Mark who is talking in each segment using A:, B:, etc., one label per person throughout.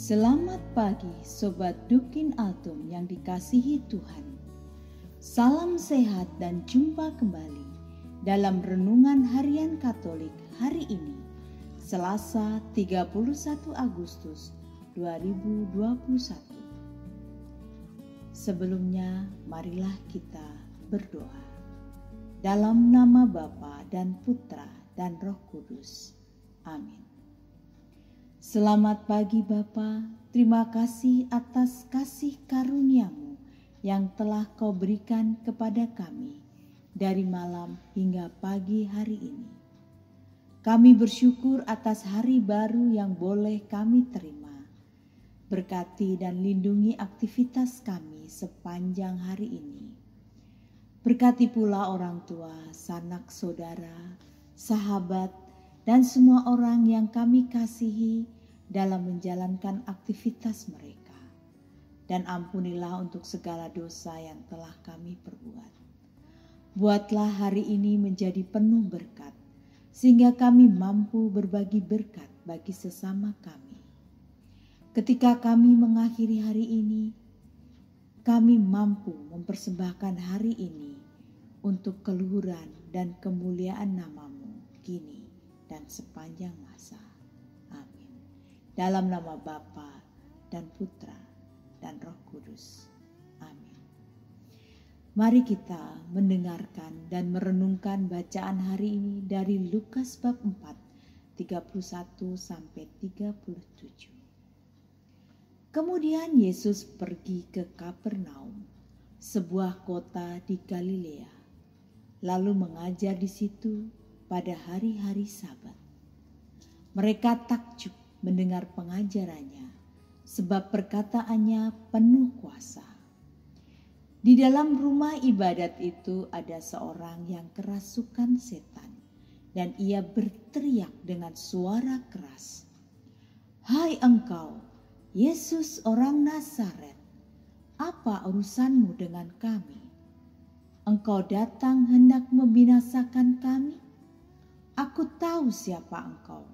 A: Selamat pagi Sobat Dukin Altum yang dikasihi Tuhan. Salam sehat dan jumpa kembali dalam Renungan Harian Katolik hari ini, Selasa 31 Agustus 2021. Sebelumnya marilah kita berdoa. Dalam nama Bapa dan Putra dan Roh Kudus. Amin. Selamat pagi Bapa, terima kasih atas kasih karunia-Mu yang telah Kau berikan kepada kami dari malam hingga pagi hari ini. Kami bersyukur atas hari baru yang boleh kami terima. Berkati dan lindungi aktivitas kami sepanjang hari ini. Berkati pula orang tua, sanak saudara, sahabat, dan semua orang yang kami kasihi dalam menjalankan aktivitas mereka. Dan ampunilah untuk segala dosa yang telah kami perbuat. Buatlah hari ini menjadi penuh berkat, sehingga kami mampu berbagi berkat bagi sesama kami. Ketika kami mengakhiri hari ini, kami mampu mempersembahkan hari ini untuk keluhuran dan kemuliaan nama-Mu kini dan sepanjang masa. Amin. Dalam nama Bapa dan Putra dan Roh Kudus. Amin. Mari kita mendengarkan dan merenungkan bacaan hari ini dari Lukas bab 4, 31 sampai 37. Kemudian Yesus pergi ke Kapernaum, sebuah kota di Galilea, lalu mengajar di situ pada hari-hari Sabat. Mereka takjub mendengar pengajarannya, sebab perkataannya penuh kuasa. Di dalam rumah ibadat itu ada seorang yang kerasukan setan, dan ia berteriak dengan suara keras, "Hai engkau, Yesus orang Nazaret, apa urusanmu dengan kami? Engkau datang hendak membinasakan kami? Aku tahu siapa engkau,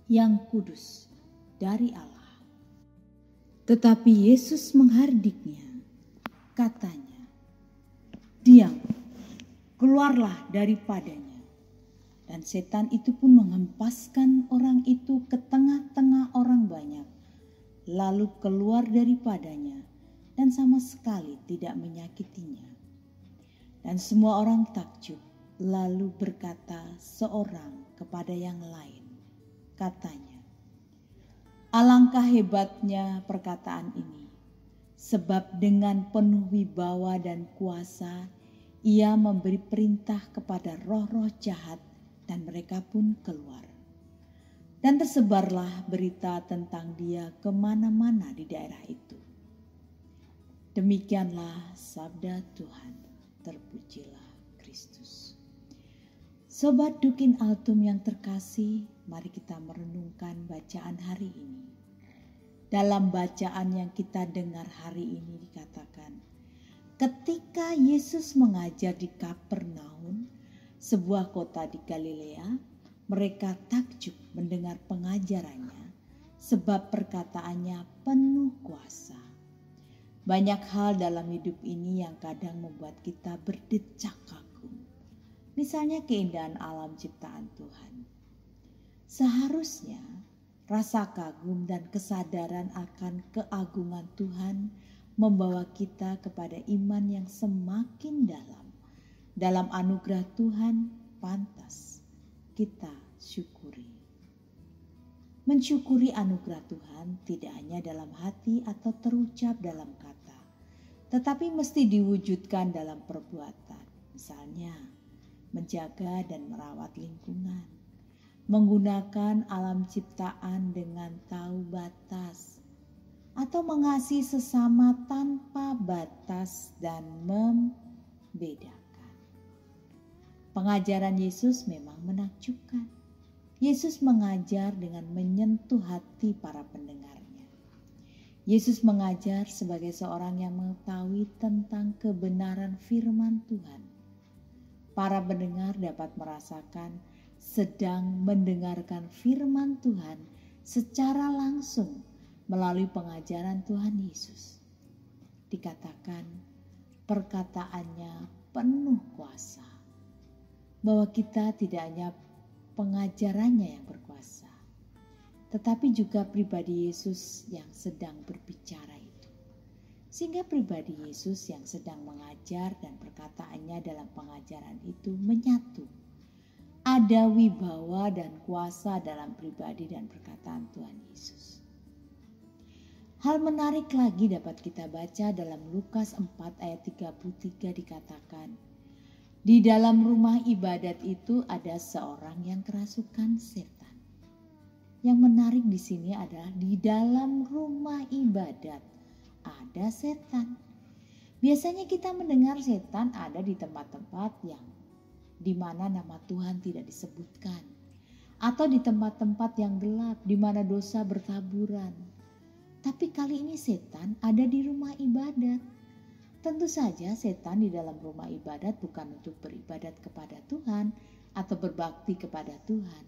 A: yang kudus dari Allah." Tetapi Yesus menghardiknya, katanya, "Diam, keluarlah daripadanya." Dan setan itu pun menghempaskan orang itu ke tengah-tengah orang banyak, lalu keluar daripadanya dan sama sekali tidak menyakitinya. Dan semua orang takjub, lalu berkata seorang kepada yang lain, katanya, "Alangkah hebatnya perkataan ini, sebab dengan penuh wibawa dan kuasa ia memberi perintah kepada roh-roh jahat dan mereka pun keluar." Dan tersebarlah berita tentang dia kemana-mana di daerah itu. Demikianlah sabda Tuhan, terpujilah Kristus. Sobat Dukin Altum yang terkasih, mari kita merenungkan bacaan hari ini. Dalam bacaan yang kita dengar hari ini dikatakan, ketika Yesus mengajar di Kapernaum, sebuah kota di Galilea, mereka takjub mendengar pengajarannya, sebab perkataannya penuh kuasa. Banyak hal dalam hidup ini yang kadang membuat kita berdecak kagum. Misalnya keindahan alam ciptaan Tuhan. Seharusnya rasa kagum dan kesadaran akan keagungan Tuhan membawa kita kepada iman yang semakin dalam. Dalam anugerah Tuhan pantas kita syukuri. Mensyukuri anugerah Tuhan tidak hanya dalam hati atau terucap dalam kata, tetapi mesti diwujudkan dalam perbuatan. Misalnya, menjaga dan merawat lingkungan, menggunakan alam ciptaan dengan tahu batas, atau mengasihi sesama tanpa batas dan membedakan. Pengajaran Yesus memang menakjubkan. Yesus mengajar dengan menyentuh hati para pendengarnya. Yesus mengajar sebagai seorang yang mengetahui tentang kebenaran firman Tuhan. Para pendengar dapat merasakan sedang mendengarkan firman Tuhan secara langsung melalui pengajaran Tuhan Yesus. Dikatakan perkataannya penuh kuasa, bahwa kita tidak hanya pengajarannya yang berkuasa, tetapi juga pribadi Yesus yang sedang berbicara itu. Sehingga pribadi Yesus yang sedang mengajar dan perkataannya dalam pengajaran itu menyatu. Ada wibawa dan kuasa dalam pribadi dan perkataan Tuhan Yesus. Hal menarik lagi dapat kita baca dalam Lukas 4 ayat 33 dikatakan, di dalam rumah ibadat itu ada seorang yang kerasukan setan. Yang menarik di sini adalah di dalam rumah ibadat ada setan. Biasanya kita mendengar setan ada di tempat-tempat yang di mana nama Tuhan tidak disebutkan, atau di tempat-tempat yang gelap di mana dosa bertaburan. Tapi kali ini setan ada di rumah ibadat. Tentu saja setan di dalam rumah ibadat bukan untuk beribadat kepada Tuhan atau berbakti kepada Tuhan.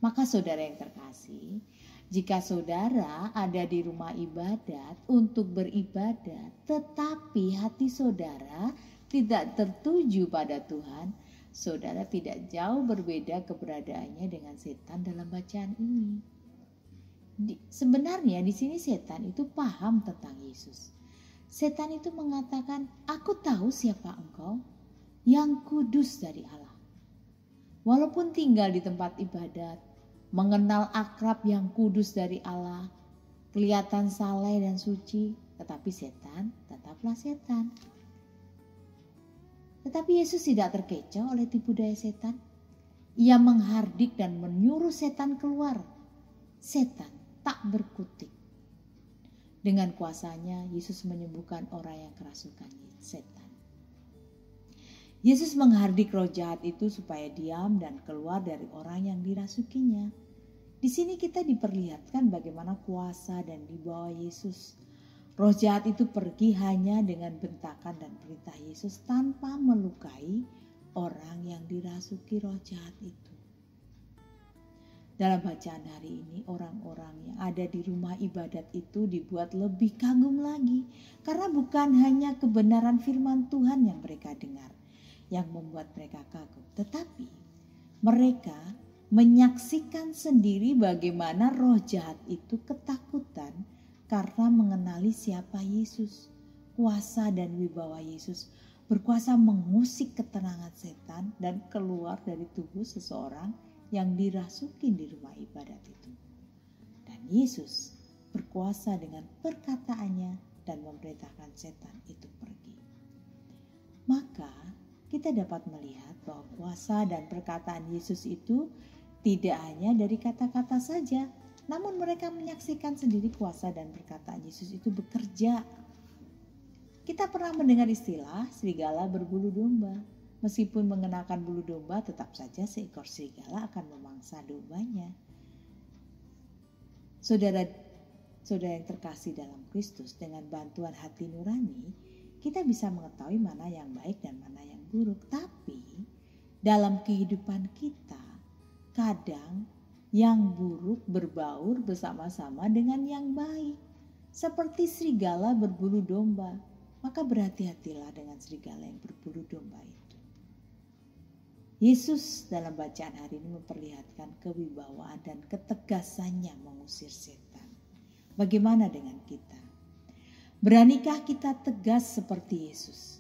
A: Maka saudara yang terkasih, jika saudara ada di rumah ibadat untuk beribadat, tetapi hati saudara tidak tertuju pada Tuhan, saudara tidak jauh berbeda keberadaannya dengan setan dalam bacaan ini. Sebenarnya di sini setan itu paham tentang Yesus. Setan itu mengatakan, aku tahu siapa engkau, yang kudus dari Allah. Walaupun tinggal di tempat ibadat, mengenal akrab yang kudus dari Allah, kelihatan saleh dan suci, tetapi setan tetaplah setan. Tetapi Yesus tidak terkecoh oleh tipu daya setan. Ia menghardik dan menyuruh setan keluar. Setan tak berkutik. Dengan kuasanya Yesus menyembuhkan orang yang kerasukan setan. Yesus menghardik roh jahat itu supaya diam dan keluar dari orang yang dirasukinya. Di sini kita diperlihatkan bagaimana kuasa dan dibawa Yesus. Roh jahat itu pergi hanya dengan bentakan dan perintah Yesus tanpa melukai orang yang dirasuki roh jahat itu. Dalam bacaan hari ini, orang-orang yang ada di rumah ibadat itu dibuat lebih kagum lagi. Karena bukan hanya kebenaran firman Tuhan yang mereka dengar yang membuat mereka kagum. Tetapi mereka menyaksikan sendiri bagaimana roh jahat itu ketakutan karena mengenali siapa Yesus. Kuasa dan wibawa Yesus berkuasa mengusik ketenangan setan dan keluar dari tubuh seseorang yang dirasuki di rumah ibadat itu. Dan Yesus berkuasa dengan perkataannya dan memerintahkan setan itu pergi. Maka kita dapat melihat bahwa kuasa dan perkataan Yesus itu tidak hanya dari kata-kata saja, namun mereka menyaksikan sendiri kuasa dan perkataan Yesus itu bekerja. Kita pernah mendengar istilah serigala berbulu domba. Meskipun mengenakan bulu domba, tetap saja seekor serigala akan memangsa dombanya. Saudara yang terkasih dalam Kristus, dengan bantuan hati nurani, kita bisa mengetahui mana yang baik dan mana yang buruk. Tapi dalam kehidupan kita, kadang yang buruk berbaur bersama-sama dengan yang baik. Seperti serigala berbulu domba, maka berhati-hatilah dengan serigala yang berbulu domba itu. Yesus dalam bacaan hari ini memperlihatkan kewibawaan dan ketegasannya mengusir setan. Bagaimana dengan kita? Beranikah kita tegas seperti Yesus?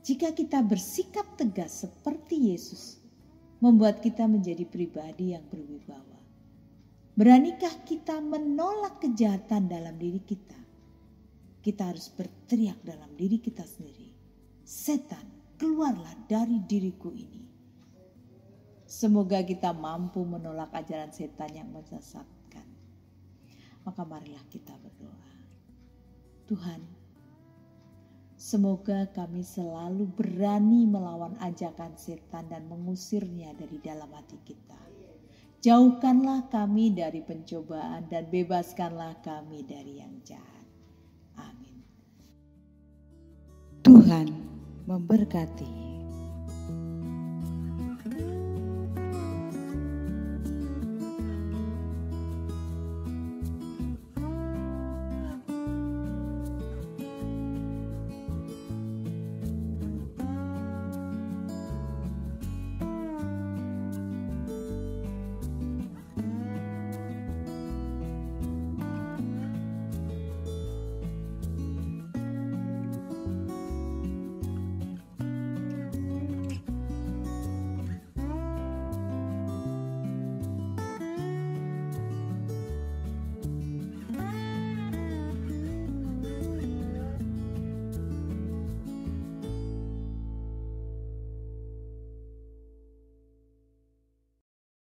A: Jika kita bersikap tegas seperti Yesus, membuat kita menjadi pribadi yang berwibawa. Beranikah kita menolak kejahatan dalam diri kita? Kita harus berteriak dalam diri kita sendiri. Setan, keluarlah dari diriku ini. Semoga kita mampu menolak ajaran setan yang menyesatkan. Maka marilah kita berdoa. Tuhan, semoga kami selalu berani melawan ajakan setan dan mengusirnya dari dalam hati kita. Jauhkanlah kami dari pencobaan dan bebaskanlah kami dari yang jahat. Amin. Tuhan memberkati.